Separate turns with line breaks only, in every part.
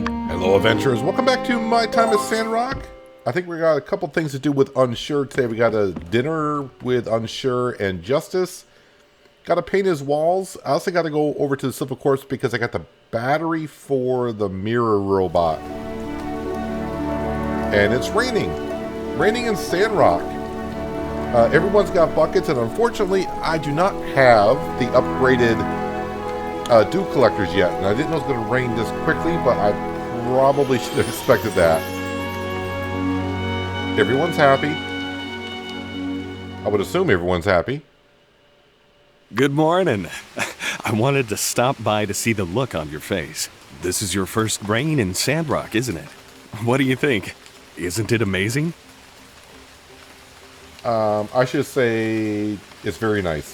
Hello, adventurers. Welcome back to my time at Sandrock. I think we got a couple things to do with Unsure today. We got a dinner with Unsure and Justice. Got to paint his walls. I also got to go over to the Civil Corpse because I got the battery for the mirror robot. And it's raining. Raining in Sandrock. Everyone's got buckets, and unfortunately, I do not have the upgraded dew collectors yet. And I didn't know it was going to rain this quickly, but I probably should have expected that. Everyone's happy. I would assume everyone's happy.
Good morning. I wanted to stop by to see the look on your face. This is your first rain in Sandrock, isn't it? What do you think? Isn't it amazing?
I should say it's very nice.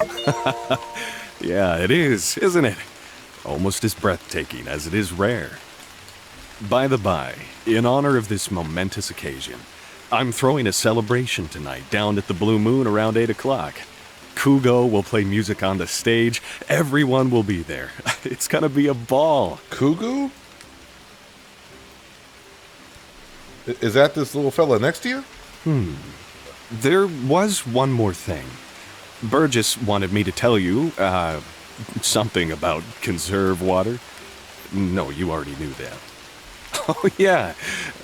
Yeah, it is, isn't it? Almost as breathtaking as it is rare. By the by, in honor of this momentous occasion, I'm throwing a celebration tonight down at the Blue Moon around 8 o'clock. Kugo will play music on the stage. Everyone will be there. It's gonna be a ball.
Kugu? Is that this little fella next to you?
There was one more thing. Burgess wanted me to tell you, something about conserve water. No, you already knew that. Oh yeah,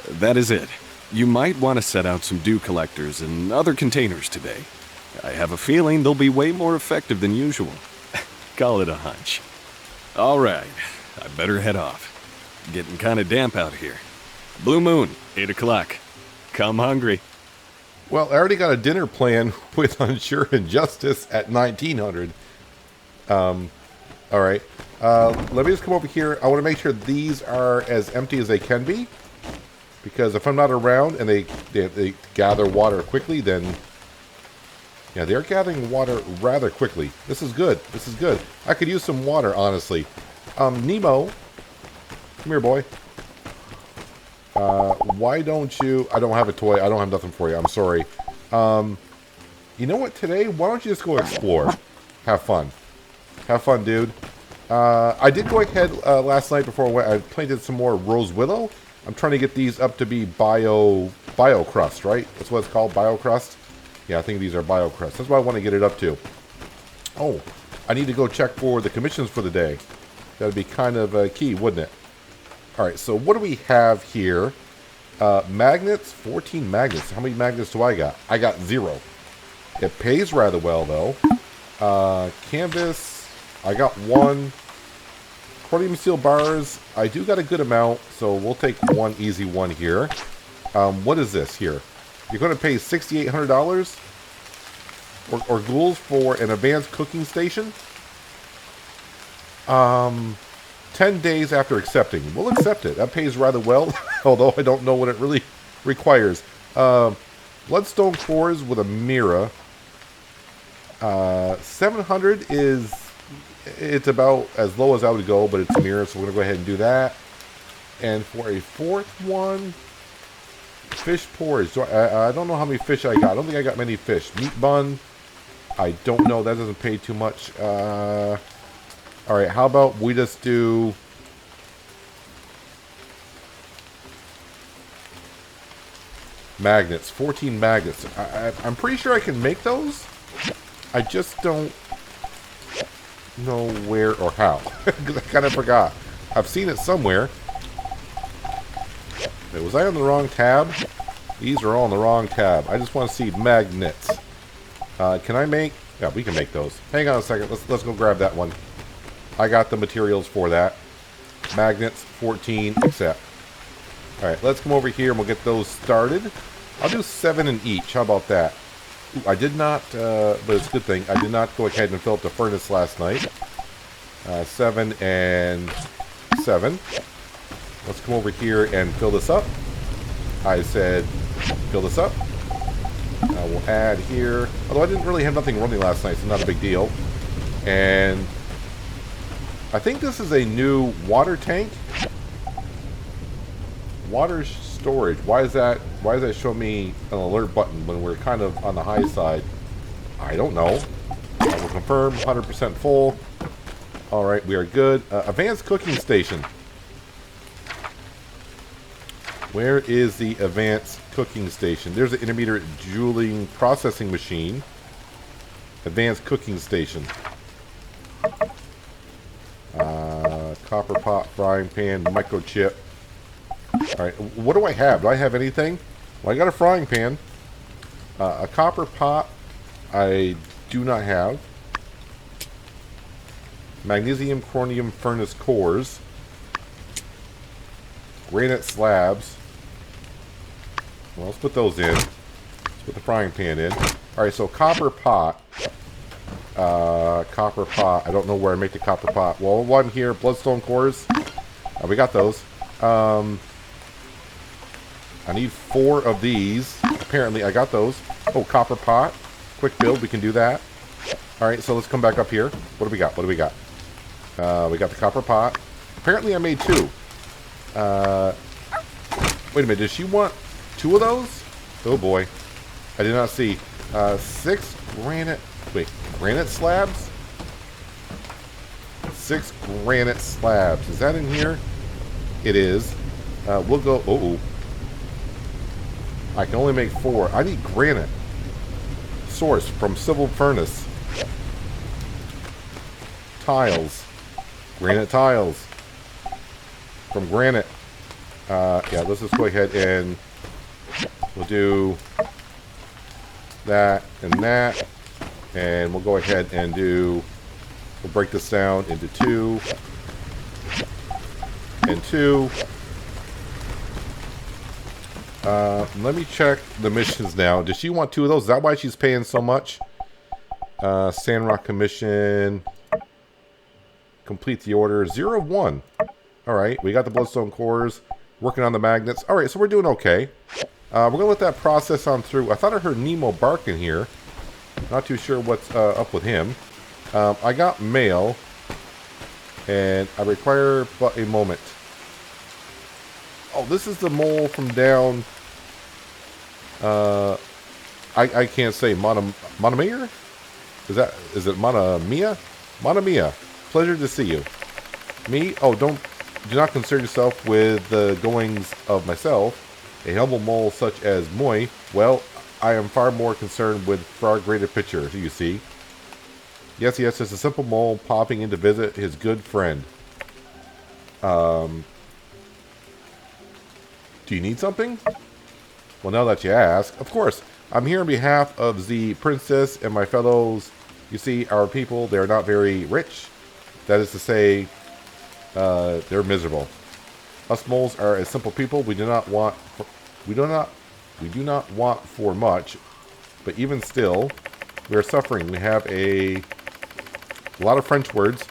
that is it. You might want to set out some dew collectors and other containers today. I have a feeling they'll be way more effective than usual. Call it a hunch. All right, I better head off. Getting kind of damp out here. Blue Moon, 8 o'clock. Come hungry.
Well, I already got a dinner plan with Unsure and Justice at 1900. All right. Let me just come over here. I want to make sure these are as empty as they can be. Because if I'm not around and they gather water quickly, then... Yeah, they're gathering water rather quickly. This is good. This is good. I could use some water, honestly. Nemo. Come here, boy. Why don't you... I don't have a toy. I don't have nothing for you. I'm sorry. You know what, today? Why don't you just go explore? Have fun. Have fun, dude. I did go ahead last night before I went. I planted some more rose willow. I'm trying to get these up to be bio crust, right? That's what it's called, bio crust. Yeah, I think these are bio crust. That's what I want to get it up to. Oh, I need to go check for the commissions for the day. That'd be kind of key, wouldn't it? All right, so what do we have here? Magnets, 14 magnets. How many magnets do I got? I got 0. It pays rather well, though. Canvas, I got 1. Accordion steel bars, I do got a good amount, so we'll take one easy one here. What is this here? You're going to pay $6,800 or ghouls for an advanced cooking station? 10 days after accepting. We'll accept it. That pays rather well, although I don't know what it really requires. Bloodstone cores with a mirror. 700 is... It's about as low as I would go, but it's a mirror, so we're going to go ahead and do that. And for a fourth one, fish porridge. So I don't know how many fish I got. I don't think I got many fish. Meat bun, I don't know. That doesn't pay too much. Alright, how about we just do... magnets. 14 magnets. I'm pretty sure I can make those. I just don't know where or how. Because I kind of forgot. I've seen it somewhere. Wait, was I on the wrong tab? These are all on the wrong tab. I just want to see magnets. Can I make... Yeah, we can make those. Hang on a second. Let's go grab that one. I got the materials for that. Magnets, 14, accept. Alright, let's come over here and we'll get those started. I'll do 7 in each. How about that? Ooh, I did not, but it's a good thing, I did not go ahead and fill up the furnace last night. 7 and 7. Let's come over here and fill this up. I said, fill this up. We'll add here. Although I didn't really have nothing running last night, so not a big deal. And I think this is a new water tank. Water storage. Why is that show me an alert button when we're kind of on the high side? I don't know. I will confirm 100% full. Alright, we are good. Advanced cooking station. Where is the advanced cooking station? There's an intermediate jeweling processing machine. Advanced cooking station. Copper pot, frying pan, microchip. Alright, what do I have? Do I have anything? Well, I got a frying pan. A copper pot, I do not have. Magnesium chromium furnace cores. Granite slabs. Well, let's put those in. Let's put the frying pan in. Alright, so copper pot. Copper pot. I don't know where I make the copper pot. Well, one here. Bloodstone cores. We got those. I need 4 of these. Apparently, I got those. Oh, copper pot. Quick build. We can do that. Alright, so let's come back up here. What do we got? What do we got? We got the copper pot. Apparently, I made 2. Wait a minute. Does she want 2 of those? Oh, boy. I did not see. 6 granite... Wait, granite slabs? 6 granite slabs. Is that in here? It is. We'll go... Oh, I can only make 4. I need granite. Source from civil furnace. Tiles. Granite tiles. From granite. Yeah, let's just go ahead and... We'll do... that and that. And we'll go ahead and do... We'll break this down into 2. And 2. Let me check the missions now. Does she want 2 of those? Is that why she's paying so much? Sandrock commission. Complete the order. 0 of 1. Alright, we got the bloodstone cores. Working on the magnets. Alright, so we're doing okay. We're going to let that process on through. I thought I heard Nemo barking here. Not too sure what's up with him. I got mail. And I require but a moment. Oh, this is the mole from down... I can't say Monomir? Is it Monomia? Monomia. Pleasure to see you. Me? Oh, do not concern yourself with the goings of myself. A humble mole such as Moi. Well, I am far more concerned with far greater picture, you see. Yes, it's a simple mole popping in to visit his good friend. Do you need something? Well, now that you ask, of course. I'm here on behalf of the princess and my fellows. You see, our people, they're not very rich. That is to say, they're miserable. Us moles are a simple people. We do not want for much, but even still, we are suffering. We have a lot of French words,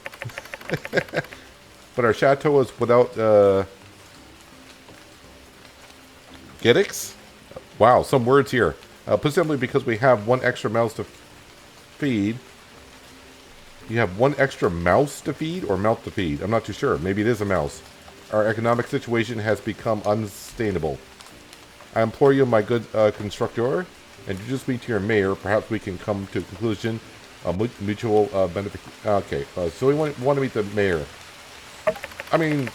but our chateau is without Gettix? Wow, some words here. Put simply, because we have 1 extra mouse to feed. You have 1 extra mouse to feed or mouth to feed? I'm not too sure. Maybe it is a mouse. Our economic situation has become unsustainable. I implore you, my good constructor, introduce me to your mayor. Perhaps we can come to a conclusion of mutual benefit. Okay, so we want to meet the mayor. I mean,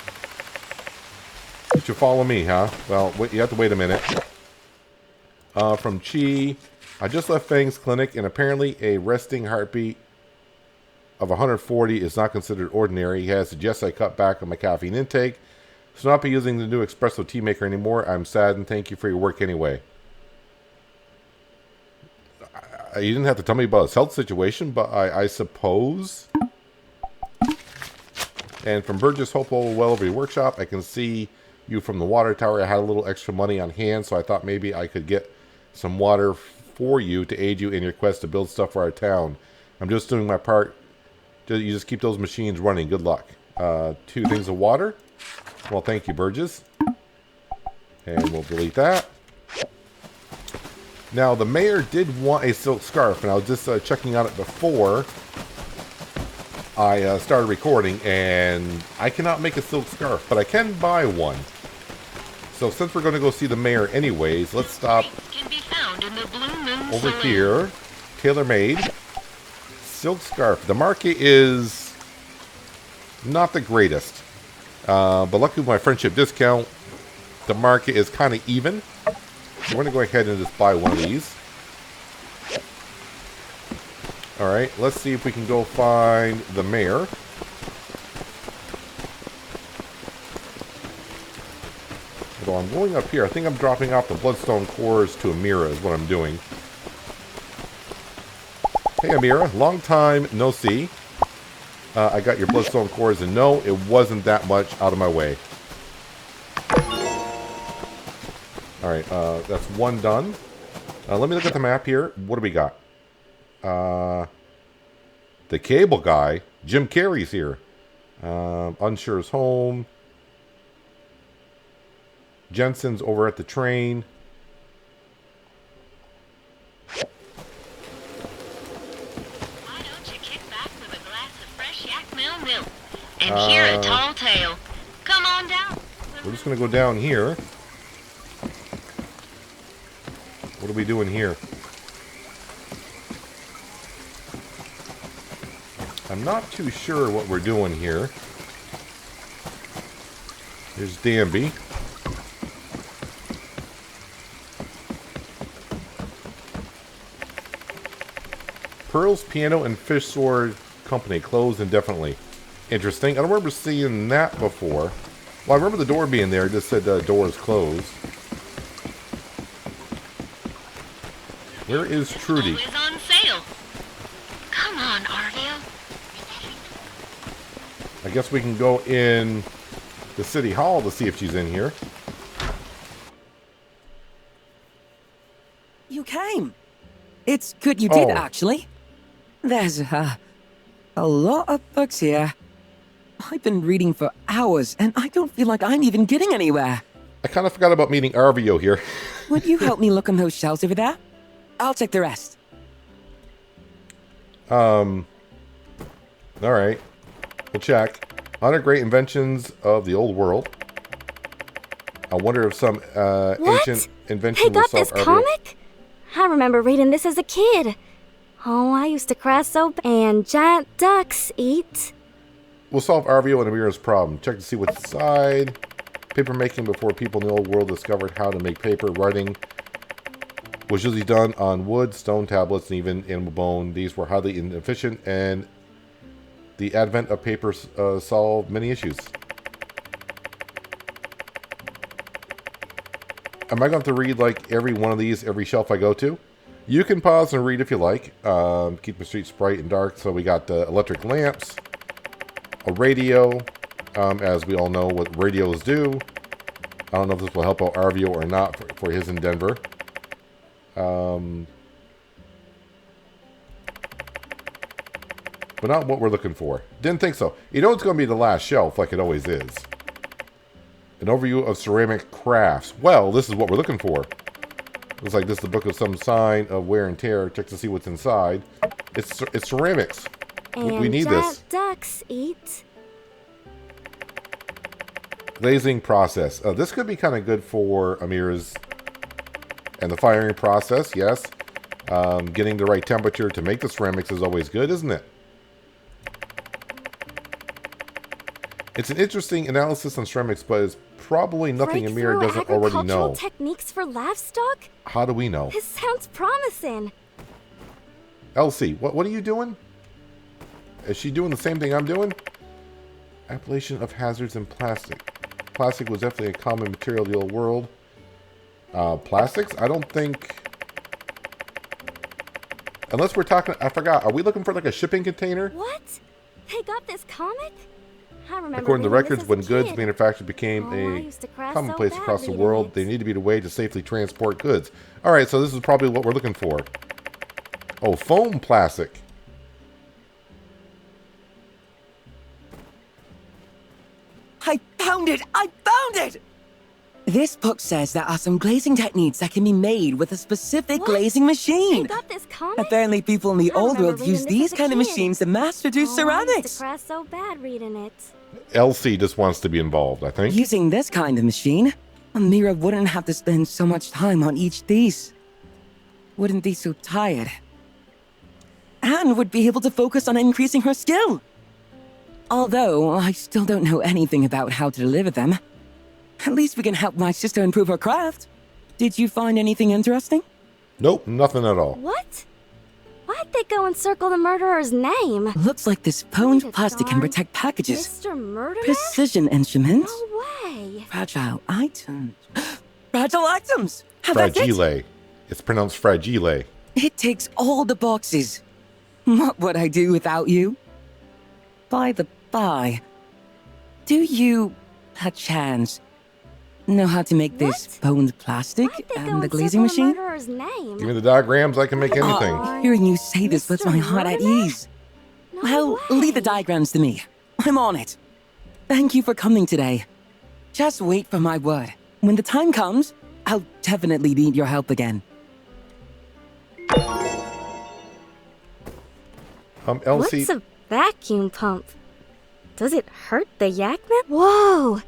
you should follow me, huh? Well, wait, you have to wait a minute. From Chi, I just left Fang's clinic, and apparently a resting heartbeat of 140 is not considered ordinary. He has suggested I cut back on my caffeine intake. So not be using the new espresso tea maker anymore. I'm sad and thank you for your work anyway. You didn't have to tell me about his health situation, but I suppose. And from Burgess, hope all well over your workshop. I can see you from the water tower. I had a little extra money on hand, so I thought maybe I could get some water for you to aid you in your quest to build stuff for our town. I'm just doing my part. You just keep those machines running. Good luck. 2 things of water. Well, thank you, Burgess. And we'll delete that. Now, the mayor did want a silk scarf, and I was just checking on it before I started recording, and I cannot make a silk scarf, but I can buy one. So since we're going to go see the mayor anyways, let's stop over here. Tailor-made. Silk scarf. The market is not the greatest. But luckily with my friendship discount, the market is kind of even. So we're going to go ahead and just buy one of these. Alright, let's see if we can go find the mayor. Although I'm going up here. I think I'm dropping off the bloodstone cores to Amira is what I'm doing. Hey Amira, long time no see. I got your bloodstone cores, and no, it wasn't that much out of my way. Alright, that's one done. Let me look at the map here. What do we got? The cable guy. Jim Carrey's here. Unsure's home. Jensen's over at the train.
Why don't you kick back with a glass of fresh yak milk and hear a tall tale? Come on down.
We're just going to go down here. What are we doing here? I'm not too sure what we're doing here. There's Danby. Pearl's Piano and Fish Sword Company closed indefinitely. Interesting. I don't remember seeing that before. Well, I remember the door being there. It just said door is closed. Where is Trudy?
It's always on sale. Come on, Arvio.
I guess we can go in the city hall to see if she's in here.
You came. It's good you did,
Oh.
actually. There's a lot of books here. I've been reading for hours, and I don't feel like I'm even getting anywhere.
I kind of forgot about meeting Arvio here.
Would you help me look on those shelves over there? I'll take the rest.
Alright. We'll check. 100 great inventions of the old world. I wonder if some ancient invention
Hey,
will
got
solve
this
Arvio.
comic? I remember reading this as a kid. Oh, I used to cry so bad. And giant ducks eat.
We'll solve Arvio and Amira's problem. Check to see what's inside. Paper making before people in the old world discovered how to make paper. Writing was usually done on wood, stone tablets, and even animal bone. These were highly inefficient, and the advent of paper solved many issues. Am I going to have to read like every one of these, every shelf I go to? You can pause and read if you like. Keep the streets bright and dark. So we got electric lamps, a radio, as we all know what radios do. I don't know if this will help out Arvio or not for his endeavor. But not what we're looking for. Didn't think so. You know it's going to be the last shelf, like it always is. An overview of ceramic crafts. Well, this is what we're looking for. Looks like this is the book of some sign of wear and tear. Check to see what's inside. It's ceramics.
And
We need
giant
this.
ducks eat.
Glazing process. This could be kind of good for Amira's. And the firing process, yes. Getting the right temperature to make the ceramics is always good, isn't it? It's an interesting analysis on ceramics, but it's probably nothing Amira doesn't already know.
Agricultural techniques for livestock?
How do we know?
This sounds promising.
Elsie, what are you doing? Is she doing the same thing I'm doing? Appellation of hazards in plastic. Plastic was definitely a common material in the old world. Plastics? I don't think... Unless we're talking... I forgot. Are we looking for like a shipping container?
What? They got this comic? I remember
According to
reading this
records,
as
when
a
goods
kid.
manufactured became
Oh, I used to cry
a
so
commonplace
bad
across the
reading
world,
it.
they need to be a way to safely transport goods. Alright, so this is probably what we're looking for. Oh, foam plastic.
I found it! I found it! This book says there are some glazing techniques that can be made with a specific
What?
glazing
They
machine.
got this comic?
Apparently people in the
I
old
remember
world
reading
used
this
these
as a
kind of
kid.
machines to mass produce
I
ceramics.
used to cry so bad reading it.
Elsie just wants to be involved, I think.
Using this kind of machine, Amira wouldn't have to spend so much time on each piece. Wouldn't be so tired. And would be able to focus on increasing her skill. Although, I still don't know anything about how to deliver them. At least we can help my sister improve her craft. Did you find anything interesting?
Nope, nothing at all.
What? Why'd they go and circle the murderer's name?
Looks like this poned
Kinda
plastic can
darn
protect packages.
Mr. Murderman?
Precision instruments.
No way.
Fragile items. Fragile items! How about it?
Fragile. It's pronounced fragile.
It ticks all the boxes. What would I do without you? By the by, do you, perchance, know how to make this
What?
poned plastic
Why'd they go
and
and
the glazing
circle the
machine?
murderer's name?
Give me the diagrams, I can make anything.
Hearing you say this puts my heart at
Mr.
ease.
No
Well,
way.
leave the diagrams to me. I'm on it. Thank you for coming today. Just wait for my word. When the time comes, I'll definitely need your help again.
Elsie.
What's a vacuum pump? Does it hurt the yakman? Whoa!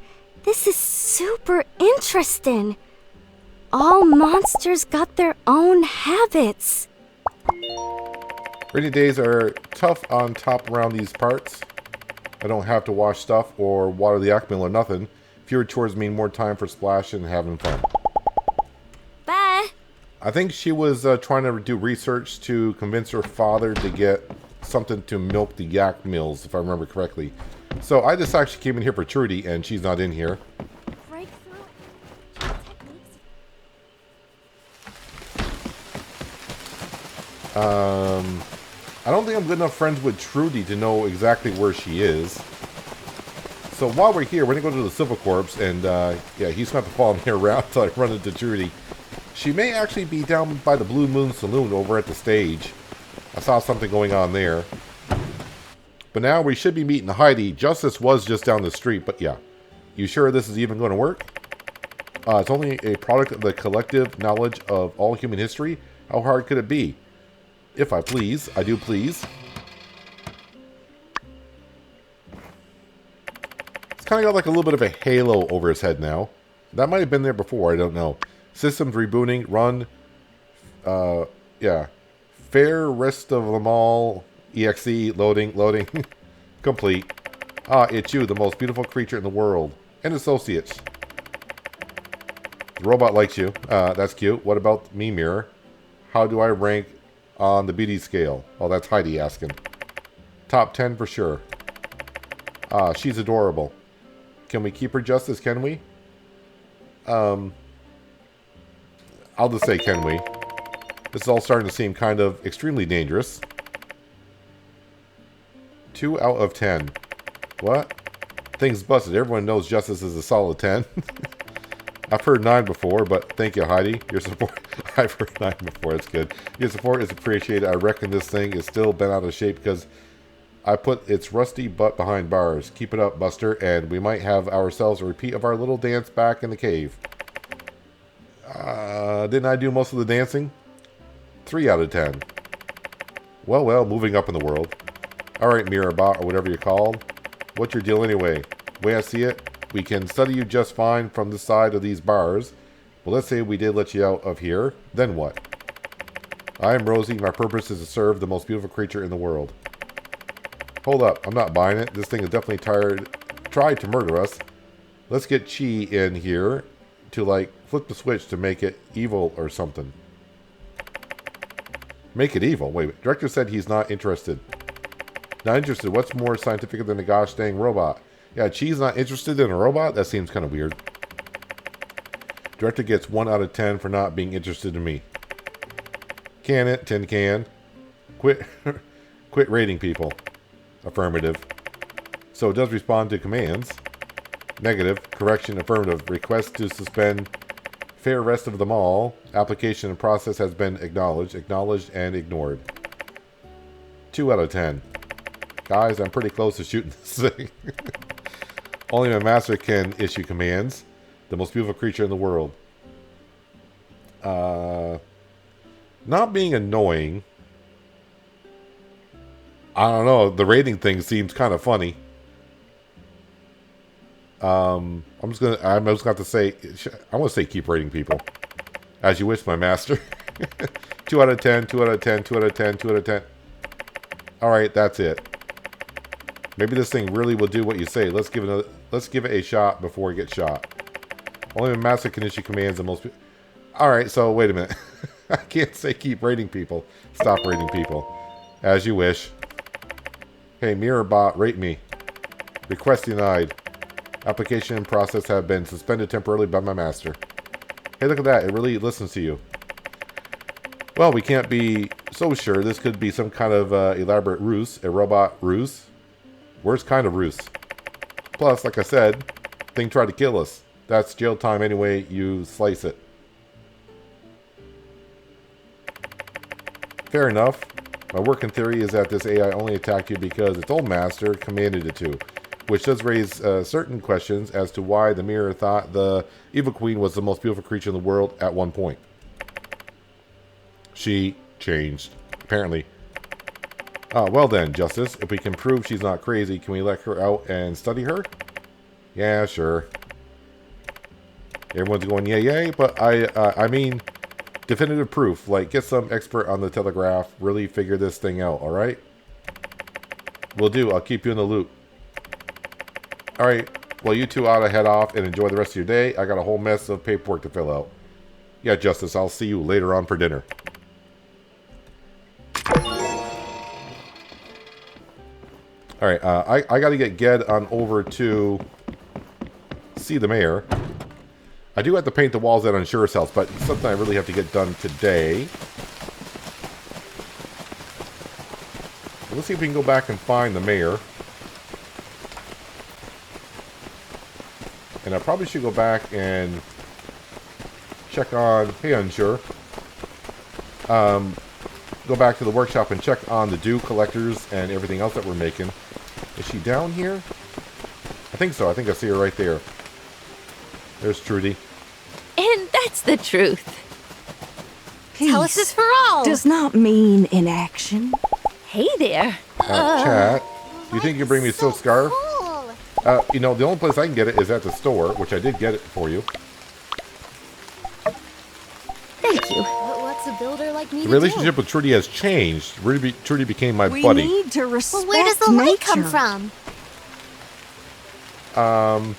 This is super interesting. All monsters got their own habits.
Rainy days are tough on top around these parts. I don't have to wash stuff or water the yak mill or nothing. Fewer chores mean more time for splashing and having fun.
Bye.
I think she was trying to do research to convince her father to get something to milk the yak mills, if I remember correctly. So I just actually came in here for Trudy, and she's not in here.
Breakthrough techniques.
I don't think I'm good enough friends with Trudy to know exactly where she is. So while we're here, we're going to go to the Civil Corps, and yeah, he's going to have to follow me around until I run into Trudy. She may actually be down by the Blue Moon Saloon over at the stage. I saw something going on there. But now we should be meeting Heidi. Justice was just down the street, but yeah. You sure this is even going to work? It's only a product of the collective knowledge of all human history. How hard could it be? If I please, I do please. It's kind of got like a little bit of a halo over his head now. That might have been there before, I don't know. Systems rebooting, run. Yeah. Fair rest of them all. EXE, loading. Complete. Ah, it's you, the most beautiful creature in the world. And associates. The robot likes you. That's cute. What about me, Mirror? How do I rank on the beauty scale? Oh, that's Heidi asking. Top 10 for sure. Ah, she's adorable. Can we keep her, Justice? Can we? I'll just say, can we? This is all starting to seem kind of extremely dangerous. 2 out of 10. What? Things busted. Everyone knows Justice is a solid 10. I've heard 9 before, but thank you, Heidi. Your support. I've heard 9 before. It's good. Your support is appreciated. I reckon this thing is still bent out of shape because I put its rusty butt behind bars. Keep it up, Buster, and we might have ourselves a repeat of our little dance back in the cave. Didn't I do most of the dancing? 3 out of 10. Well, moving up in the world. Alright, Mirrorbot, or whatever you're called. What's your deal anyway? Way I see it, we can study you just fine from the side of these bars. Well, let's say we did let you out of here. Then what? I am Rosie. My purpose is to serve the most beautiful creature in the world. Hold up. I'm not buying it. This thing is definitely tried to murder us. Let's get Chi in here to, like, flip the switch to make it evil or something. Make it evil? Wait, director said he's not interested. Not interested? What's more scientific than a gosh dang robot? Yeah, Chi's not interested in a robot? That seems kind of weird. Director gets 1 out of 10 for not being interested in me. Can it? Tin can. Quit rating people. Affirmative. So it does respond to commands. Negative. Correction. Affirmative. Request to suspend. Fair rest of them all. Application and process has been acknowledged. Acknowledged and ignored. 2 out of 10. Guys, I'm pretty close to shooting this thing. Only my master can issue commands. The most beautiful creature in the world. Not being annoying. I don't know. The rating thing seems kind of funny. I'm just gonna have to say, I want to say keep rating people. As you wish, my master. 2 out of 10, 2 out of 10, 2 out of 10, 2 out of 10. Alright, that's it. Maybe this thing really will do what you say. Let's give it a shot before it gets shot. Only a master can issue commands and most people... Alright, so wait a minute. I can't say keep rating people. Stop rating people. As you wish. Hey, mirror bot, rate me. Request denied. Application and process have been suspended temporarily by my master. Hey, look at that. It really listens to you. Well, we can't be so sure. This could be some kind of elaborate ruse. A robot ruse. Worst kind of ruse. Plus, like I said, thing tried to kill us. That's jail time anyway you slice it. Fair enough. My working theory is that this AI only attacked you because its old master commanded it to. Which does raise certain questions as to why the mirror thought the Evil Queen was the most beautiful creature in the world at one point. She changed, apparently. Well then, Justice, if we can prove she's not crazy, can we let her out and study her? Yeah, sure. Everyone's going yay yay, but I mean, definitive proof. Like, get some expert on the telegraph, really figure this thing out, alright? Will do, I'll keep you in the loop. Alright, well you two ought to head off and enjoy the rest of your day. I got a whole mess of paperwork to fill out. Yeah, Justice, I'll see you later on for dinner. Alright, I gotta get Ged on over to see the mayor. I do have to paint the walls at Unsura's house, but it's something I really have to get done today. Let's see if we can go back and find the mayor. And I probably should go back and check on... Hey, Unsure. Go back to the workshop and check on the dew collectors and everything else that we're making. Is she down here? I think so. I think I see her right there. There's Trudy.
And that's the truth.
Tell us this for all.
Does not mean inaction.
Hey there.
Chat, do you think you can bring me a silk scarf?
Cool.
You know, the only place I can get it is at the store, which I did get it for you.
Thank you.
What's a builder like me
The
to
relationship
do?
with Trudy has changed. Trudy became my
We
buddy.
need to respect
Well, where does the light come
nature.
from?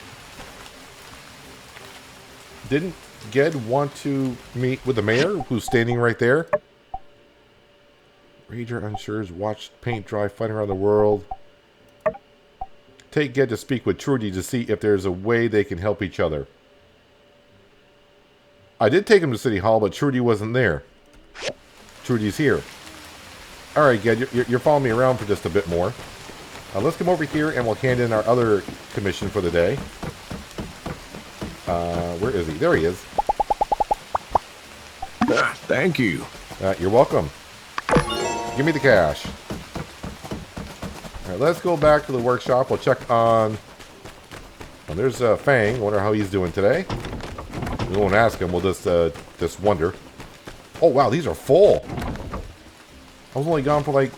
Didn't Ged want to meet with the mayor, who's standing right there? Ranger Unsures, watch paint dry, fighting around the world. Take Ged to speak with Trudy to see if there's a way they can help each other. I did take him to City Hall, but Trudy wasn't there. Trudy's here. Alright, Ged, you're following me around for just a bit more. Let's come over here and we'll hand in our other commission for the day. Where is he? There he is.
Thank you.
You're welcome. Give me the cash. Alright, let's go back to the workshop. We'll check on... Well, there's Fang. Wonder how he's doing today. We won't ask him. We'll just wonder. Oh, wow. These are full. I was only gone for like...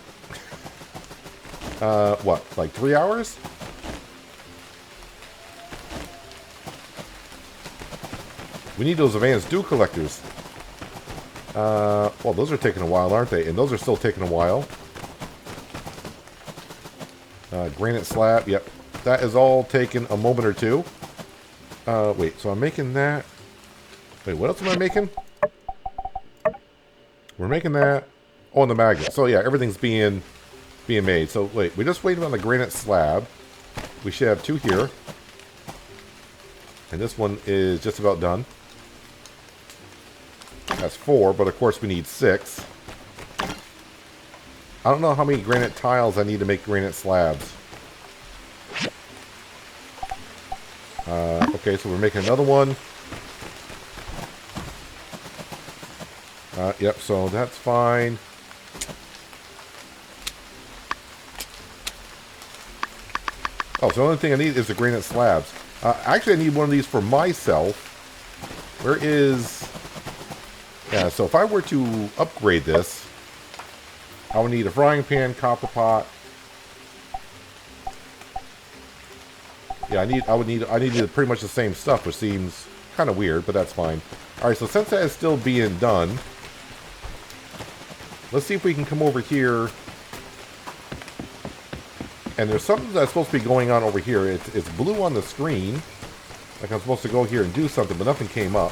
what? Like 3 hours? We need those advanced dew collectors. Well, those are taking a while, aren't they? And those are still taking a while. Granite slab. Yep. That is all taking a moment or two. Wait. So I'm making that. Wait, what else am I making? We're making that. Oh, and the magnet. So, yeah, everything's being made. So, wait. We're just waiting on the granite slab. We should have 2 here. And this one is just about done. That's 4, but of course we need 6. I don't know how many granite tiles I need to make granite slabs. Okay, so we're making another one. Yep, so that's fine. Oh, so the only thing I need is the granite slabs. Actually, I need one of these for myself. Where is... Yeah, so if I were to upgrade this, I would need a frying pan, copper pot. Yeah, I need pretty much the same stuff, which seems kind of weird, but that's fine. All right, so since that is still being done, let's see if we can come over here. And there's something that's supposed to be going on over here. It's blue on the screen. Like I'm supposed to go here and do something, but nothing came up.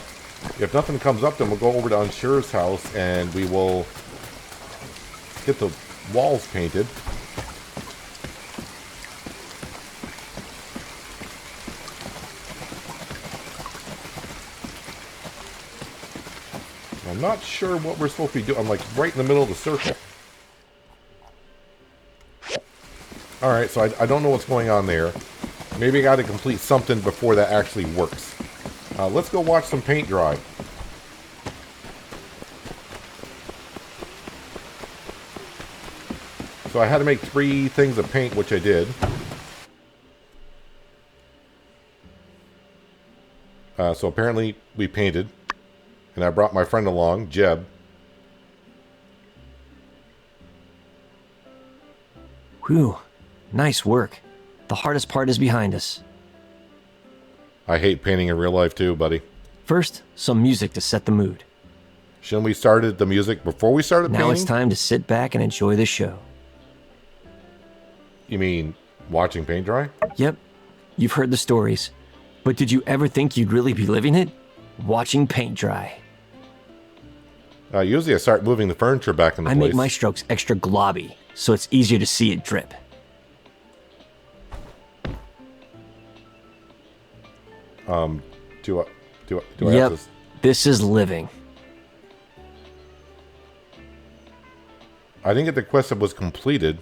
If nothing comes up, then we'll go over to Unsure's house and we will get the walls painted. I'm not sure what we're supposed to be doing. I'm like right in the middle of the circle. Alright, so I don't know what's going on there. Maybe I got to complete something before that actually works. Let's go watch some paint dry. So I had to make 3 things of paint, which I did. So apparently we painted. And I brought my friend along, Jeb.
Whew. Nice work. The hardest part is behind us.
I hate painting in real life too, buddy.
First, some music to set the mood.
Shouldn't we started the music before we started painting?
Now it's time to sit back and enjoy the show.
You mean watching paint dry?
Yep. You've heard the stories. But did you ever think you'd really be living it? Watching paint dry.
Usually I start moving the furniture back in the
I
place.
make my strokes extra globby, so it's easier to see it drip.
Do I
Yep.
have to...
This is living.
I didn't get the quest that was completed.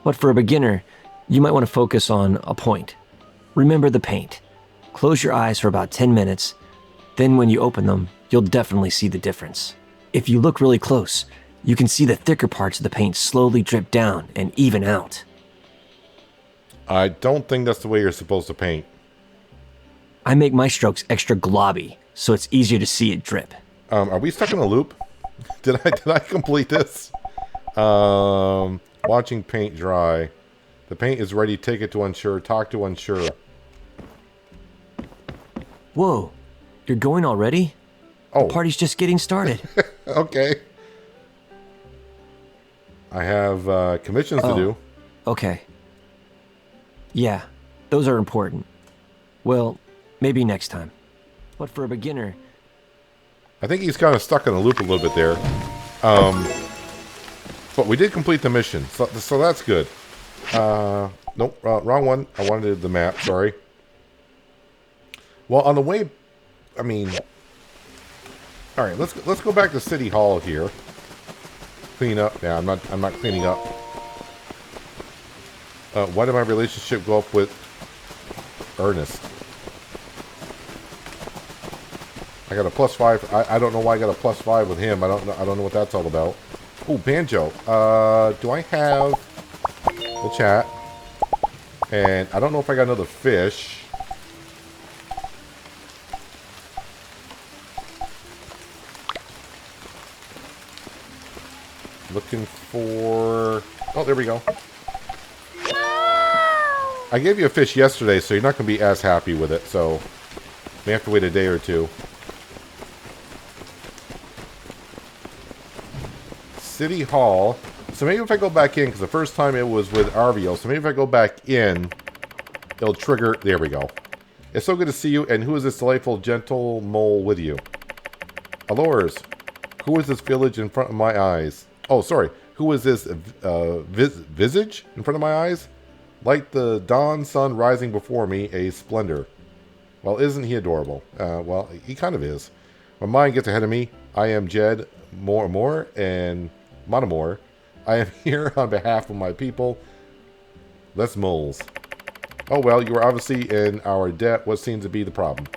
But for a beginner, you might want to focus on a point. Remember the paint. Close your eyes for about 10 minutes. Then when you open them, you'll definitely see the difference. If you look really close, you can see the thicker parts of the paint slowly drip down and even out.
I don't think that's the way you're supposed to paint.
I make my strokes extra globby, so it's easier to see it drip.
Are we stuck in a loop? Did I complete this? Watching paint dry. The paint is ready. Take it to Unsure. Talk to Unsure.
Whoa, you're going already?
Oh,
The party's just getting started.
okay. I have commissions to do.
Okay. Yeah, those are important. Well, maybe next time. But for a beginner,
I think he's kind of stuck in a loop a little bit there. But we did complete the mission, so that's good. Nope, wrong one. I wanted the map, sorry. Well, on the way, I mean... Alright, let's go back to City Hall here. Clean up. Yeah, I'm not cleaning up. Why did my relationship go up with Ernest? I got a +5. I don't know why I got a +5 with him. I don't know what that's all about. Oh, Banjo. Do I have the chat? And I don't know if I got another fish. Looking for... Oh, there we go. I gave you a fish yesterday, so you're not going to be as happy with it, so... We have to wait a day or two. City Hall. So maybe if I go back in, because the first time it was with Arvio, so maybe if I go back in, it'll trigger... There we go. It's so good to see you, and who is this delightful, gentle mole with you? Allures. Who is this village in front of my eyes? Oh, sorry. Who is this visage in front of my eyes? Like the dawn sun rising before me, a splendor. Well, isn't he adorable? Well, he kind of is. My mind gets ahead of me. I am Jed Moore and Monomore. I am here on behalf of my people. Less moles. Oh, well, you are obviously in our debt. What seems to be the problem?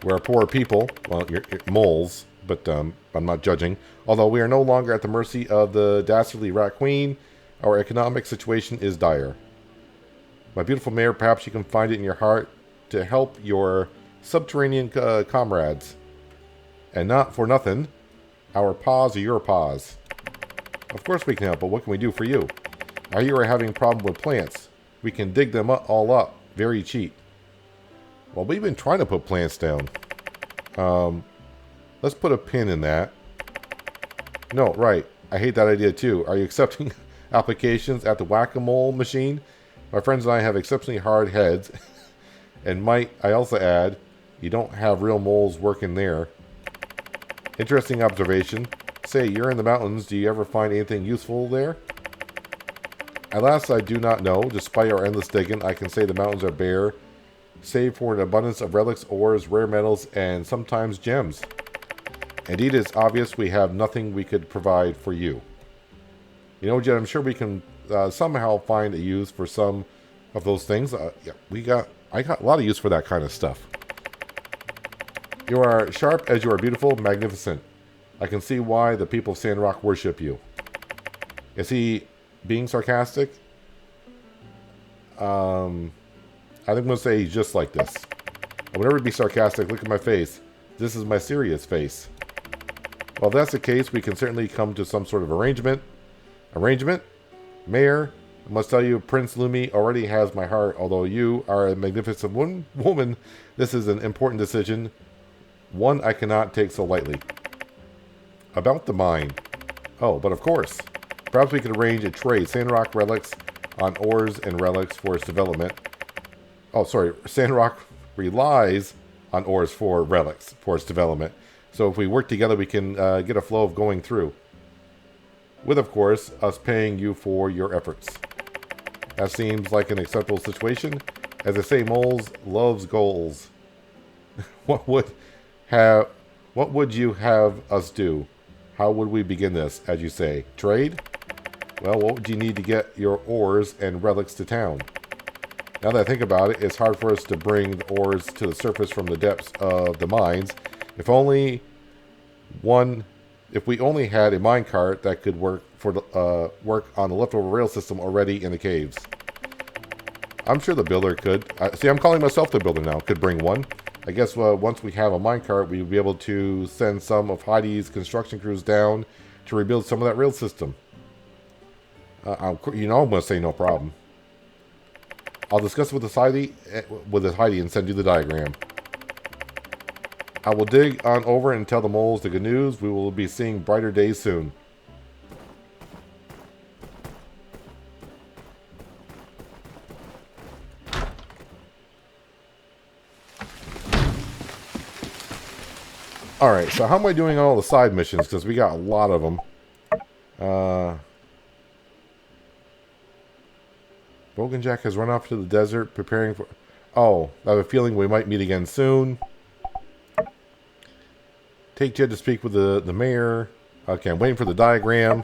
We're poor people. Well, you're moles, but I'm not judging. Although we are no longer at the mercy of the dastardly rat queen, our economic situation is dire. My beautiful mayor, perhaps you can find it in your heart to help your subterranean comrades. And not for nothing, our paws are your paws. Of course we can help, but what can we do for you? I hear you're having a problem with plants. We can dig them all up, very cheap. Well, we've been trying to put plants down. Let's put a pin in that. No, right. I hate that idea too. Are you accepting applications at the whack-a-mole machine? My friends and I have exceptionally hard heads. And might I also add, you don't have real moles working there. Interesting observation. Say, you're in the mountains. Do you ever find anything useful there? Alas, I do not know. Despite our endless digging, I can say the mountains are bare, save for an abundance of relics, ores, rare metals, and sometimes gems. Indeed, it's obvious we have nothing we could provide for you. You know, Jed, I'm sure we can somehow find a use for some of those things. Yeah, I got a lot of use for that kind of stuff. You are sharp as you are beautiful, magnificent. I can see why the people of Sandrock worship you. Is he being sarcastic? I think I'm going to say he's just like this. I would never be sarcastic. Look at my face. This is my serious face. Well, if that's the case, we can certainly come to some sort of arrangement. Arrangement? Mayor, I must tell you, Prince Lumi already has my heart. Although you are a magnificent woman, this is an important decision. One I cannot take so lightly. About the mine. Oh, but of course. Perhaps we could arrange a trade. Sandrock relics on ores and relics for its development. Oh, sorry. Sandrock relies on ores for relics for its development. So if we work together, we can get a flow of going through. With, of course, us paying you for your efforts. That seems like an acceptable situation. As I say, moles loves goals. What would you have us do? How would we begin this, as you say? Trade? Well, what would you need to get your ores and relics to town? Now that I think about it, it's hard for us to bring the ores to the surface from the depths of the mines. If we only had a minecart that could work on the leftover rail system already in the caves. I'm sure the builder could. See, I'm calling myself the builder now. Could bring one. I guess once we have a minecart, we'll be able to send some of Heidi's construction crews down to rebuild some of that rail system. I'm going to say no problem. I'll discuss it with Heidi and send you the diagram. I will dig on over and tell the moles the good news. We will be seeing brighter days soon. Alright, so how am I doing on all the side missions? Because we got a lot of them. Bogan Jack has run off to the desert preparing for... Oh, I have a feeling we might meet again soon. Take Jed to speak with the mayor. Okay, I'm waiting for the diagram.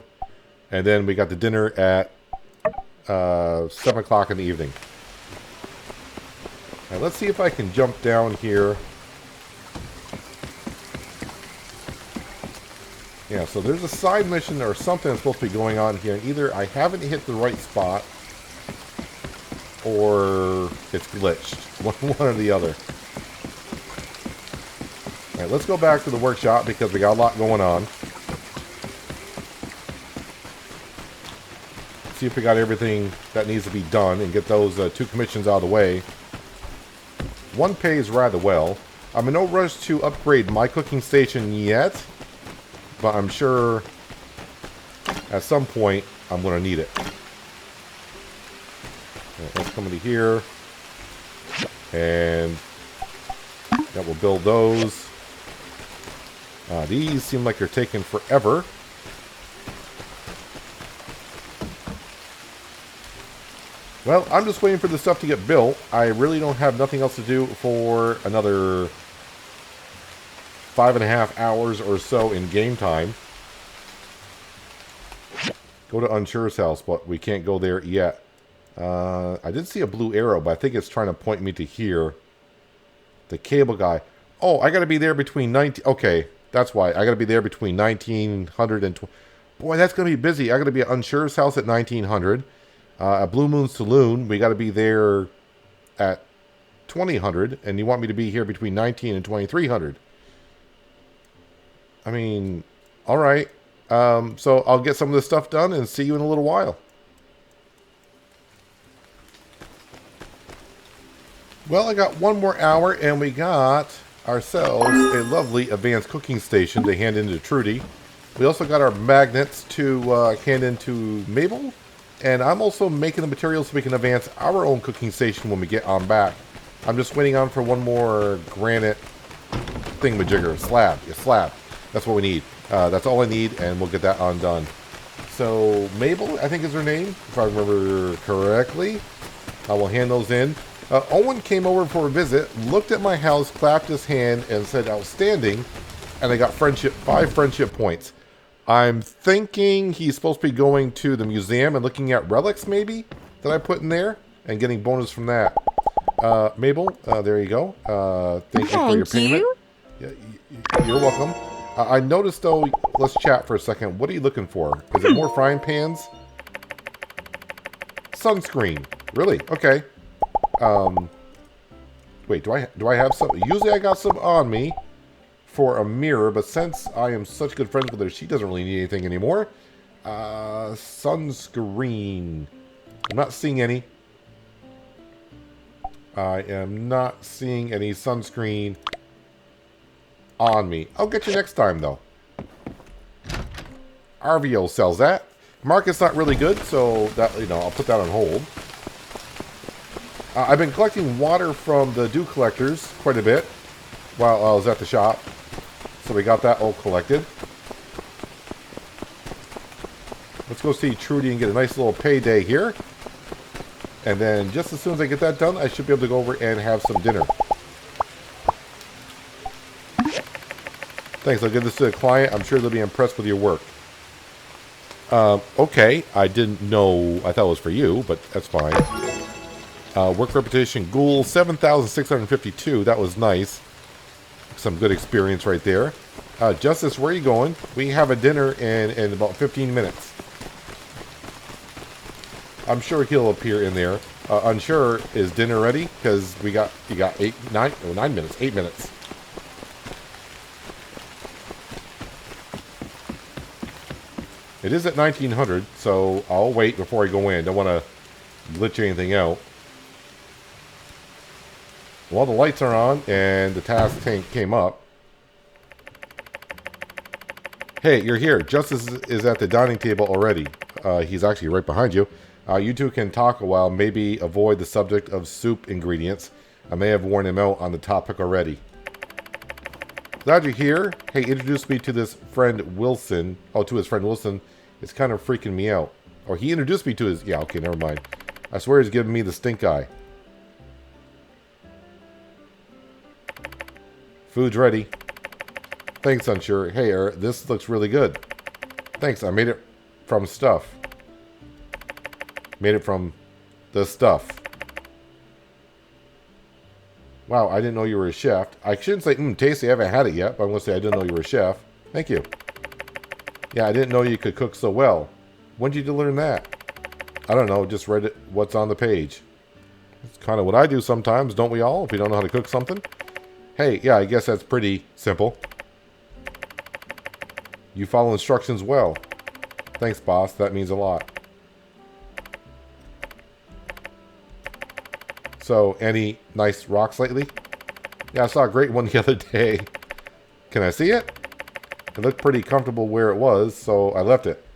And then we got the dinner at 7 o'clock in the evening. Now, let's see if I can jump down here. Yeah, so there's a side mission or something that's supposed to be going on here. And either I haven't hit the right spot or it's glitched. One or the other. Alright, let's go back to the workshop because we got a lot going on. See if we got everything that needs to be done and get those 2 commissions out of the way. One pays rather well. I'm in no rush to upgrade my cooking station yet, but I'm sure at some point I'm going to need it. Right, let's come into here. And that will build those. These seem like they're taking forever. Well, I'm just waiting for the stuff to get built. I really don't have nothing else to do for another 5.5 hours or so in game time. Go to Unsure's house, but we can't go there yet. I did see a blue arrow, but I think it's trying to point me to here. The cable guy. Oh, I got to be there between 19... Okay, that's why. I got to be there between 1900 and... Boy, that's going to be busy. I got to be at Unsure's house at 1900. At Blue Moon Saloon, we got to be there at 2000. And you want me to be here between 19 and 2300. I mean, all right. So I'll get some of this stuff done and see you in a little while. Well, I got one more hour and we got ourselves a lovely advanced cooking station to hand in to Trudy. We also got our magnets to hand in to Mabel. And I'm also making the materials so we can advance our own cooking station when we get on back. I'm just waiting on for one more granite thingamajigger. Slab. Yeah, slab. That's what we need. That's all I need, and we'll get that undone. So, Mabel, I think is her name, if I remember correctly. I will hand those in. Owen came over for a visit, looked at my house, clapped his hand, and said, outstanding. And I got 5 friendship points. I'm thinking he's supposed to be going to the museum and looking at relics, maybe, that I put in there, and getting bonus from that. Mabel, there you go. Thank you for your payment. Yeah, you're welcome. I noticed, though, let's chat for a second. What are you looking for? Is it more frying pans? Sunscreen. Really? Okay. Wait, do I have some? Usually I got some on me for a mirror, but since I am such good friends with her, she doesn't really need anything anymore. Sunscreen. I'm not seeing any. I am not seeing any sunscreen on me. I'll get you next time, though. RVO sells that. Market's not really good, so that, you know, I'll put that on hold. I've been collecting water from the dew collectors quite a bit while I was at the shop. So we got that all collected. Let's go see Trudy and get a nice little payday here. And then just as soon as I get that done, I should be able to go over and have some dinner. Thanks, I'll give this to the client. I'm sure they'll be impressed with your work. Okay, I didn't know, I thought it was for you, but that's fine. Work repetition, Ghoul, 7,652. That was nice. Some good experience right there. Justice, where are you going? We have a dinner in about 15 minutes. I'm sure he'll appear in there. Unsure, is dinner ready? Because you got 9 minutes, 8 minutes. It is at 1900, so I'll wait before I go in. Don't want to glitch anything out. Well, the lights are on, and the task tank came up. Hey, you're here. Justice is at the dining table already. He's actually right behind you. You two can talk a while, maybe avoid the subject of soup ingredients. I may have worn him out on the topic already. Glad you're here. Hey, introduce me to this friend Wilson. Oh, to his friend Wilson. It's kind of freaking me out. Or he introduced me to his... Yeah, okay, never mind. I swear he's giving me the stink eye. Food's ready. Thanks, Unsure. Hey, this looks really good. Thanks, I made it from stuff. Made it from the stuff. Wow, I didn't know you were a chef. I shouldn't say, tasty, I haven't had it yet, but I'm going to say I didn't know you were a chef. Thank you. Yeah, I didn't know you could cook so well. When did you learn that? I don't know, just read it, what's on the page. It's kind of what I do sometimes, don't we all, if we don't know how to cook something? Hey, yeah, I guess that's pretty simple. You follow instructions well. Thanks, boss, that means a lot. So, any nice rocks lately? Yeah, I saw a great one the other day. Can I see it? It looked pretty comfortable where it was, so I left it.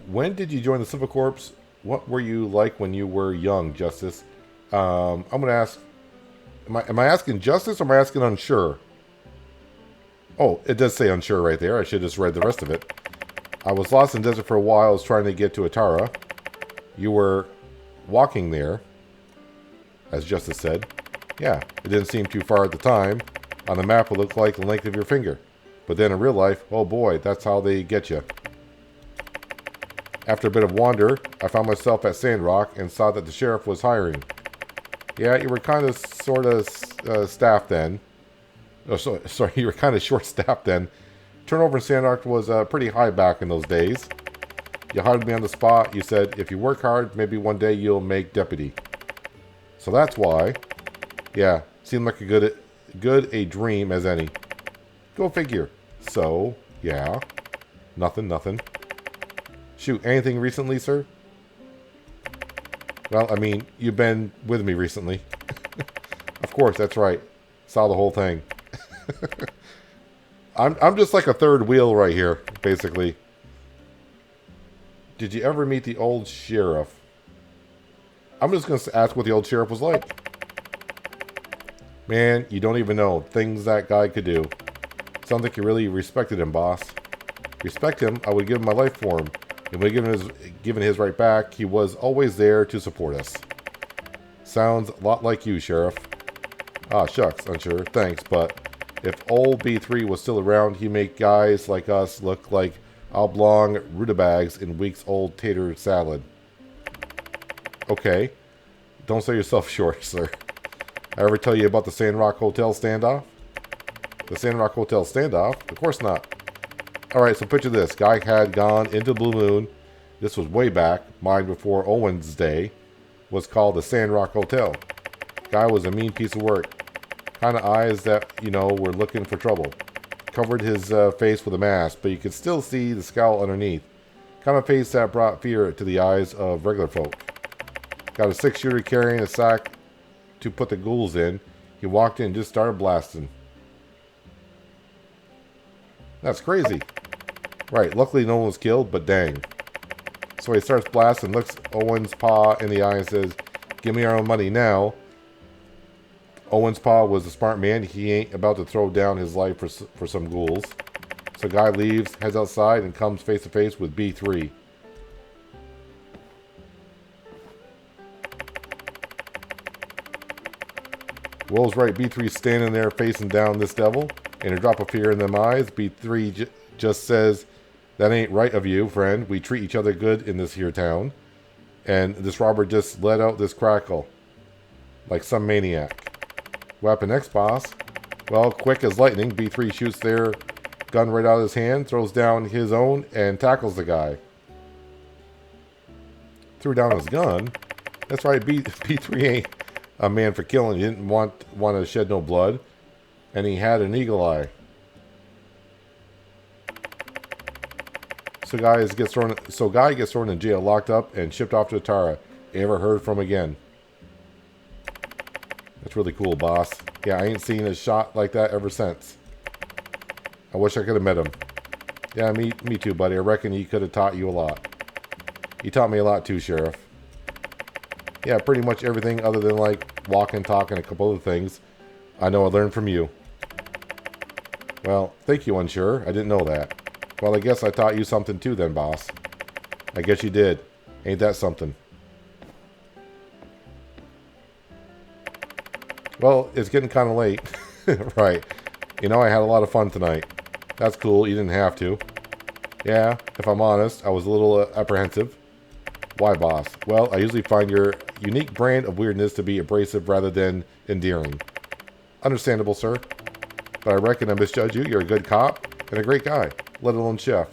When did you join the Civil Corps? What were you like when you were young, Justice? I'm going to ask... Am I asking Justice or am I asking Unsure? Oh, it does say Unsure right there. I should have just read the rest of it. I was lost in the desert for a while. I was trying to get to Atara. You were walking there, as Justice said. Yeah, it didn't seem too far at the time. On the map, it looked like the length of your finger. But then in real life, oh boy, that's how they get you. After a bit of wander, I found myself at Sandrock and saw that the sheriff was hiring. Yeah, you were kind of sort of staffed then. Oh, sorry, you were kind of short-staffed then. Turnover in Sandrock was pretty high back in those days. You hired me on the spot. You said, if you work hard, maybe one day you'll make deputy. So that's why. Yeah, seemed like a good a dream as any. Go figure. So, yeah. Nothing. Shoot, anything recently, sir? Well, I mean, you've been with me recently. Of course, that's right. Saw the whole thing. I'm just like a third wheel right here, basically. Did you ever meet the old sheriff? I'm just going to ask what the old sheriff was like. Man, you don't even know things that guy could do. Sounds like you really respected him, boss. Respect him, I would give him my life for him. And when given his right back, he was always there to support us. Sounds a lot like you, Sheriff. Ah, shucks, unsure. Thanks, but if old B3 was still around, he'd make guys like us look like oblong rutabagas in weeks old tater salad. Okay. Don't sell yourself short, sir. I ever tell you about the Sandrock Hotel standoff? The Sandrock Hotel standoff? Of course not. Alright, so picture this. Guy had gone into Blue Moon. This was way back, mine before Owen's day. Was called the Sandrock Hotel. Guy was a mean piece of work. Kind of eyes that, you know, were looking for trouble. Covered his face with a mask, but you could still see the scowl underneath. Kind of face that brought fear to the eyes of regular folk. Got a 6-shooter carrying a sack to put the ghouls in. He walked in and just started blasting. That's crazy. Right, luckily no one was killed, but dang. So he starts blasting, looks Owen's paw in the eye and says, "Give me our own money now." Owen's paw was a smart man. He ain't about to throw down his life for some ghouls. So guy leaves, heads outside, and comes face to face with B3. Will's right, B3's standing there facing down this devil, and a drop of fear in them eyes. B3 just says, "That ain't right of you, friend. We treat each other good in this here town." And this robber just let out this crackle, like some maniac. What happened next, boss? Well, quick as lightning, B3 shoots their gun right out of his hand, throws down his own, and tackles the guy. Threw down his gun? That's right, B3 ain't a man for killing. He didn't want to shed no blood, and he had an eagle eye. So guy gets thrown in jail, locked up, and shipped off to Tara. Ever heard from again. That's really cool, boss. Yeah, I ain't seen a shot like that ever since. I wish I could have met him. Yeah, me too, buddy. I reckon he could have taught you a lot. He taught me a lot too, Sheriff. Yeah, pretty much everything other than like walk and talk and a couple other things. I know I learned from you. Well, thank you, Unsure. I didn't know that. Well, I guess I taught you something too then, boss. I guess you did. Ain't that something? Well, it's getting kind of late. Right. You know, I had a lot of fun tonight. That's cool. You didn't have to. Yeah, if I'm honest, I was a little apprehensive. Why, boss? Well, I usually find your unique brand of weirdness to be abrasive rather than endearing. Understandable, sir. But I reckon I misjudged you. You're a good cop and a great guy, let alone chef.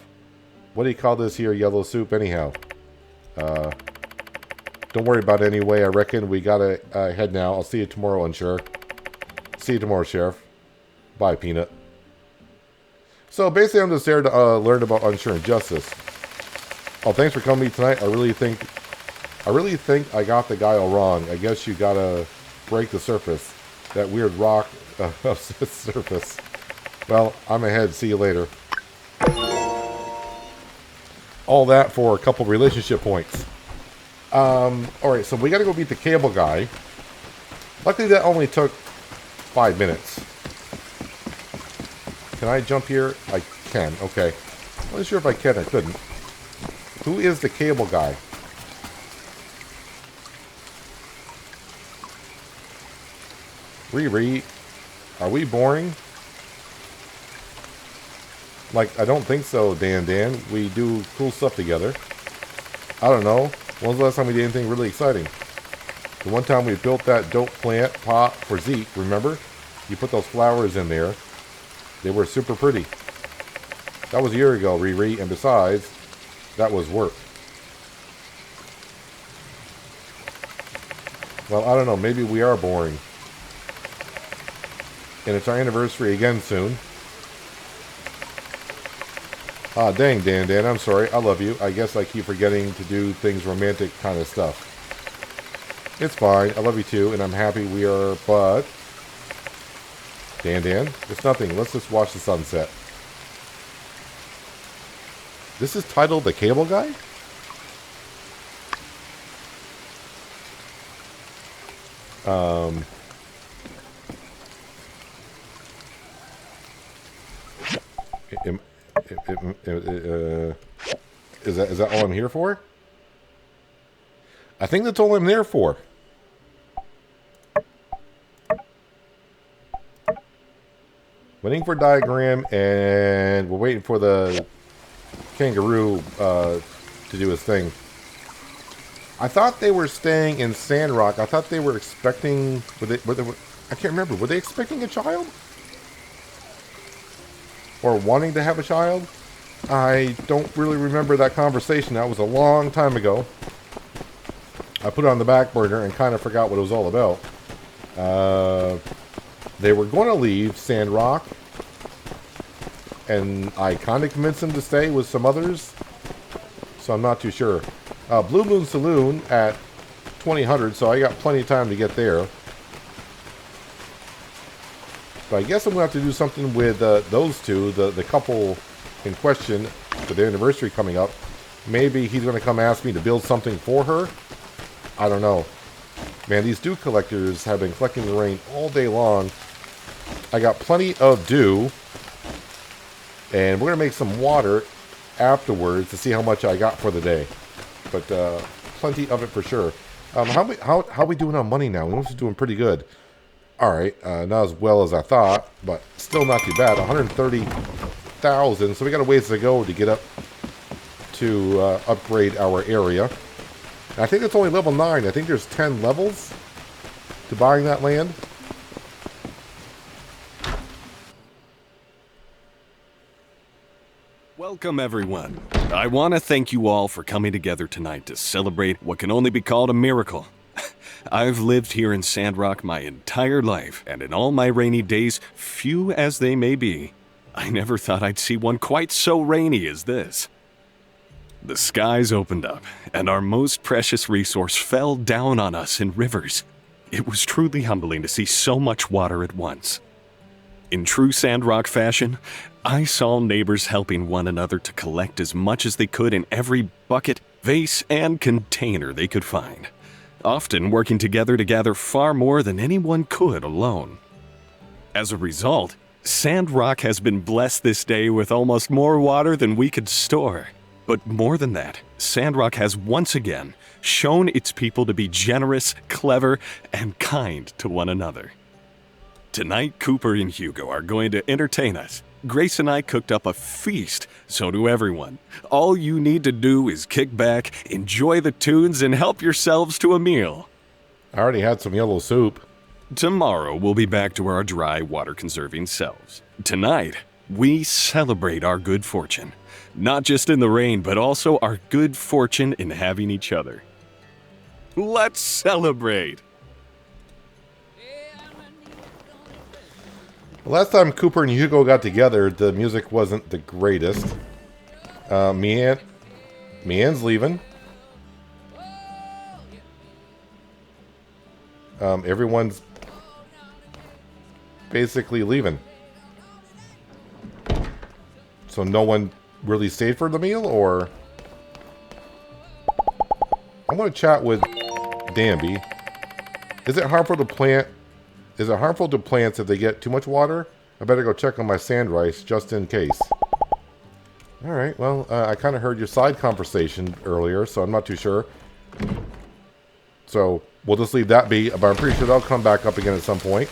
What do you call this here yellow soup anyhow? Don't worry about it anyway. I reckon we gotta head now. I'll see you tomorrow, Unsure. See you tomorrow, Sheriff. Bye, Peanut. So basically, I'm just there to learn about Unsure and Justice. Oh, thanks for coming tonight. I really think I got the guy all wrong. I guess you gotta break the surface. That weird rock surface. Well, I'm ahead. See you later. All that for a couple relationship points. Alright, so we gotta go beat the cable guy. Luckily that only took 5 minutes. Can I jump here? I can, okay. I'm not sure if I can, I couldn't. Who is the cable guy? Riri, are we boring? Like, I don't think so, Dan. We do cool stuff together. I don't know. When was the last time we did anything really exciting? The one time we built that dope plant pot for Zeke, remember? You put those flowers in there. They were super pretty. That was a year ago, Riri, and besides, that was work. Well, I don't know. Maybe we are boring. And it's our anniversary again soon. Ah, dang, Dan, I'm sorry. I love you. I guess I keep forgetting to do things romantic kind of stuff. It's fine. I love you too, and I'm happy we are, but... Dan, it's nothing. Let's just watch the sunset. This is titled The Cable Guy? Is that all I'm here for? I think that's all I'm there for. Waiting for diagram, and we're waiting for the kangaroo to do his thing. I thought they were staying in Sandrock. I thought they were expecting... I can't remember. Were they expecting a child? Or wanting to have a child? I don't really remember that conversation. That was a long time ago. I put it on the back burner and kind of forgot what it was all about. They were going to leave Sandrock, and I kind of convinced them to stay with some others, so I'm not too sure. Blue Moon Saloon at 2000, so I got plenty of time to get there. But I guess I'm going to have to do something with those two, the couple in question, with their anniversary coming up. Maybe he's going to come ask me to build something for her. I don't know. Man, these dew collectors have been collecting the rain all day long. I got plenty of dew. And we're going to make some water afterwards to see how much I got for the day. But plenty of it for sure. How we doing on money now? We're doing pretty good. Alright, not as well as I thought, but still not too bad. 130,000, so we got a ways to go to get up to upgrade our area. And I think it's only level 9. I think there's 10 levels to buying that land.
Welcome, everyone. I want to thank you all for coming together tonight to celebrate what can only be called a miracle. I've lived here in Sandrock my entire life, and in all my rainy days, few as they may be, I never thought I'd see one quite so rainy as this. The skies opened up, and our most precious resource fell down on us in rivers. It was truly humbling to see so much water at once. In true Sandrock fashion, I saw neighbors helping one another to collect as much as they could in every bucket, vase, and container they could find, often working together to gather far more than anyone could alone. As a result, Sandrock has been blessed this day with almost more water than we could store. But more than that, Sandrock has once again shown its people to be generous, clever, and kind to one another. Tonight, Cooper and Hugo are going to entertain us. Grace and I cooked up a feast, so do everyone. All you need to do is kick back, enjoy the tunes, and help yourselves to a meal.
I already had some yellow soup.
Tomorrow, we'll be back to our dry, water-conserving selves. Tonight, we celebrate our good fortune. Not just in the rain, but also our good fortune in having each other. Let's celebrate!
Last time Cooper and Hugo got together, the music wasn't the greatest. Mianne's leaving. Everyone's basically leaving. So no one really stayed for the meal, or... I want to chat with Danby. Is it harmful to plant... Is it harmful to plants if they get too much water? I better go check on my sand rice, just in case. Alright, well, I kind of heard your side conversation earlier, so I'm not too sure. So, we'll just leave that be, but I'm pretty sure they'll come back up again at some point.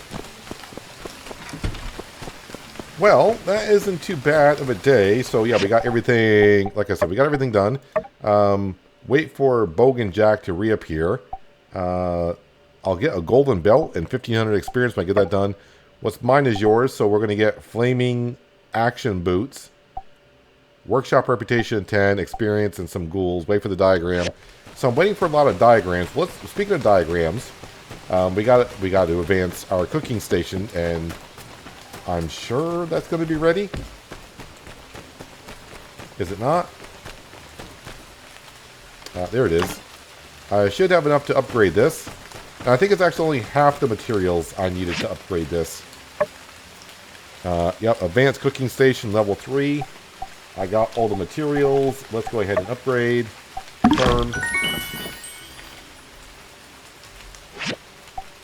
Well, that isn't too bad of a day. So, yeah, we got everything, like I said, we got everything done. Wait for Bogan Jack to reappear. I'll get a golden belt and 1500 experience when I get that done. What's mine is yours, so we're going to get flaming action boots. Workshop reputation 10, experience, and some ghouls. Wait for the diagram. So I'm waiting for a lot of diagrams. Speaking of diagrams, we got to advance our cooking station, and I'm sure that's going to be ready. Is it not? There it is. I should have enough to upgrade this. And I think it's actually only half the materials I needed to upgrade this. Yep, advanced cooking station level 3. I got all the materials. Let's go ahead and upgrade. Confirmed.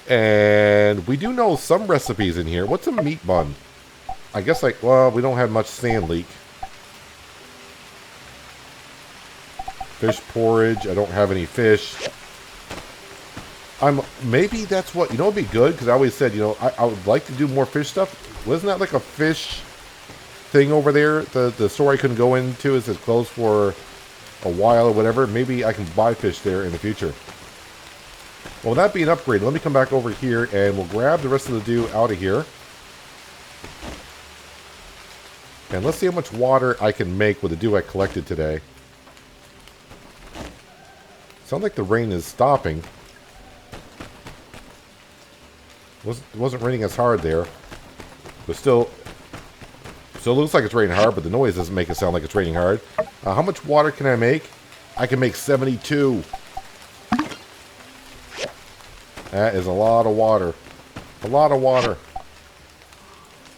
And we do know some recipes in here. What's a meat bun? I guess like, well, we don't have much sand leek. Fish porridge. I don't have any fish. Maybe that's what, it'd be good, because I always said, I would like to do more fish stuff. Wasn't that like a fish thing over there? The store I couldn't go into is closed for a while or whatever. Maybe I can buy fish there in the future. Well, that being an upgrade, let me come back over here and we'll grab the rest of the dew out of here. And let's see how much water I can make with the dew I collected today. Sounds like the rain is stopping. It wasn't raining as hard there. But still looks like it's raining hard, but the noise doesn't make it sound like it's raining hard. How much water can I make? I can make 72. That is a lot of water. A lot of water.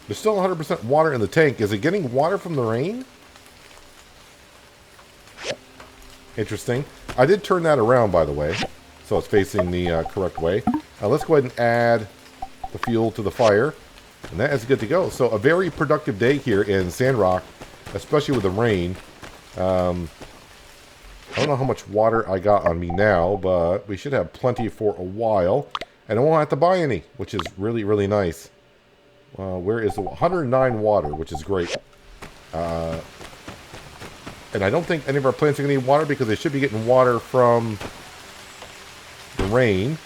There's still 100% water in the tank. Is it getting water from the rain? Interesting. I did turn that around, by the way. So it's facing the correct way. Let's go ahead and add the fuel to the fire. And that is good to go. So a very productive day here in Sandrock, especially with the rain. I don't know how much water I got on me now, but we should have plenty for a while. And I won't have to buy any, which is really, really nice. Where is the 109 water, which is great. And I don't think any of our plants are going to need water because they should be getting water from the rain.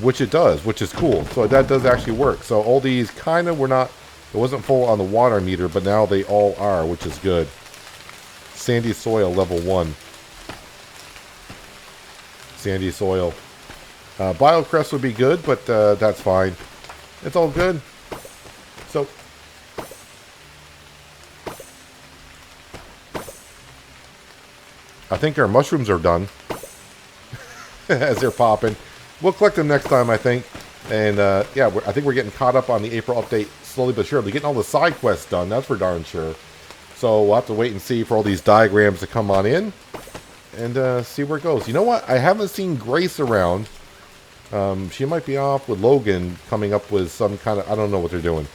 Which it does, which is cool. So that does actually work. So all these kind of were not, it wasn't full on the water meter, but now they all are, which is good. Sandy soil level 1. Sandy soil. Biocrest would be good, but that's fine. It's all good. So I think our mushrooms are done. As they're popping. We'll collect them next time, I think. And, yeah, I think we're getting caught up on the April update slowly but surely. Getting all the side quests done, that's for darn sure. So we'll have to wait and see for all these diagrams to come on in. And see where it goes. You know what? I haven't seen Grace around. She might be off with Logan coming up with some kind of... I don't know what they're doing.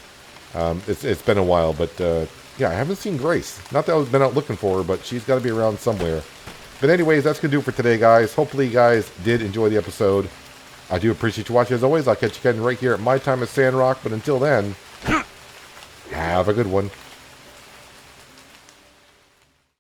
It's been a while, but, yeah, I haven't seen Grace. Not that I've been out looking for her, but she's got to be around somewhere. But anyways, that's going to do it for today, guys. Hopefully you guys did enjoy the episode. I do appreciate you watching as always. I'll catch you again right here at my time at Sandrock. But until then, have a good one.